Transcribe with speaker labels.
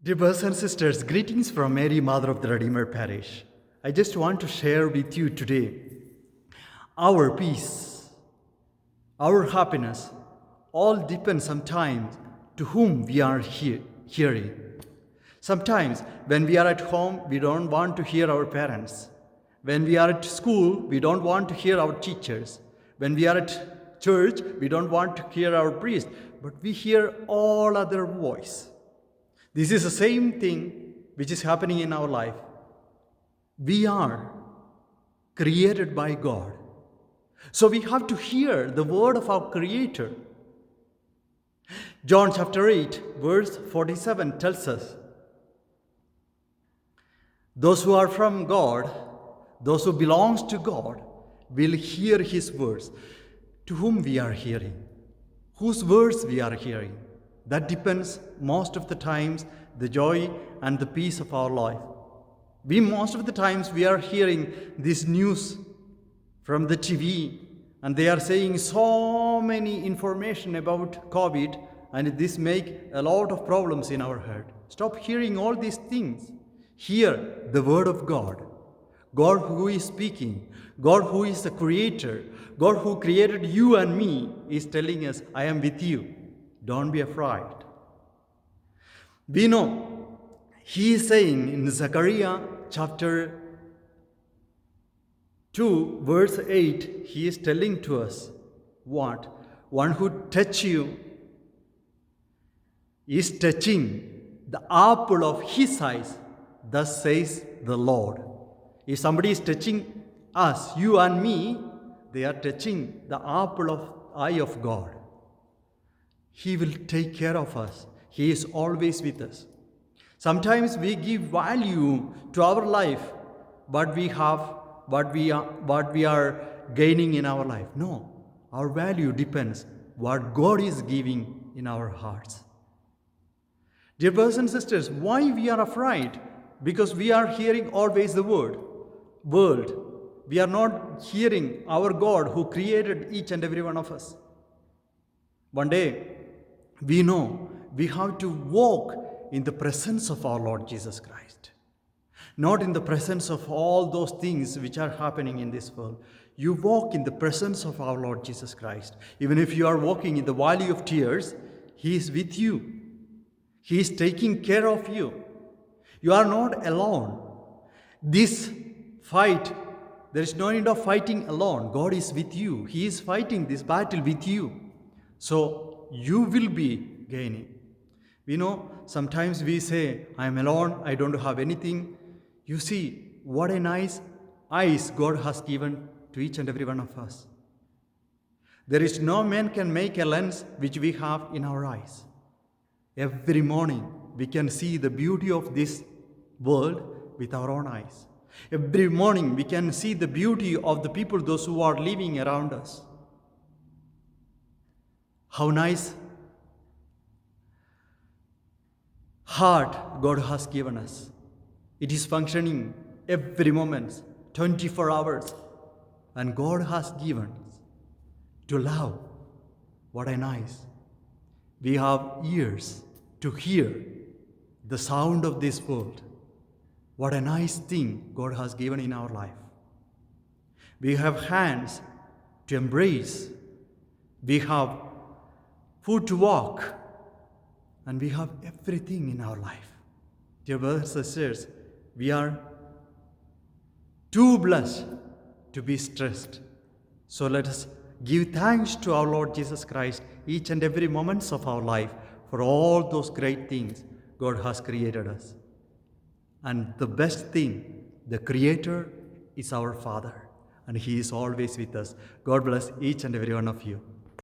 Speaker 1: Dear brothers and sisters, greetings from Mary, Mother of the Redeemer Parish. I just want to share with you today our peace, our happiness, all depend sometimes to whom we are hearing. Sometimes when we are at home, we don't want to hear our parents. When we are at school, we don't want to hear our teachers. When we are at church, we don't want to hear our priest, but we hear all other voice. This is the same thing which is happening in our life. We are created by God. So we have to hear the word of our Creator. John chapter 8, verse 47 tells us, those who are from God, those who belongs to God, will hear His words. To whom we are hearing, whose words we are hearing, that depends most of the times the joy and the peace of our life. Most of the times we are hearing this news from the TV, and they are saying so many information about COVID, and this make a lot of problems in our head. Stop hearing all these things. Hear the word of God. God who is speaking, God who is the creator, God who created you and me is telling us, I am with you. Don't be afraid. We know He is saying in Zechariah chapter 2, verse 8, He is telling to us what? One who touch you is touching the apple of His eyes. Thus says the Lord. If somebody is touching us, you and me, they are touching the apple of eye of God. He will take care of us. He is always with us. Sometimes we give value to our life, what we have, what we are gaining in our life. No, our value depends what God is giving in our hearts. Dear brothers and sisters, why we are afraid? Because we are hearing always the world. We are not hearing our God who created each and every one of us. One day, we know we have to walk in the presence of our Lord Jesus Christ. Not in the presence of all those things which are happening in this world. You walk in the presence of our Lord Jesus Christ. Even if you are walking in the valley of tears, He is with you. He is taking care of you. You are not alone. This fight, there is no need of fighting alone. God is with you. He is fighting this battle with you. So you will be gaining. We know sometimes we say, I am alone, I don't have anything. You see, what a nice eyes God has given to each and every one of us. There is no man can make a lens which we have in our eyes. Every morning we can see the beauty of this world with our own eyes. Every morning we can see the beauty of the people, those who are living around us. How nice heart God has given us. It is functioning every moment, 24 hours. And God has given us to love. What a nice. We have ears to hear the sound of this world. What a nice thing God has given in our life. We have hands to embrace. We have food to walk. And we have everything in our life. Dear brothers and sisters, we are too blessed to be stressed. So let us give thanks to our Lord Jesus Christ each and every moment of our life for all those great things God has created us. And the best thing, the Creator is our Father, and He is always with us. God bless each and every one of you.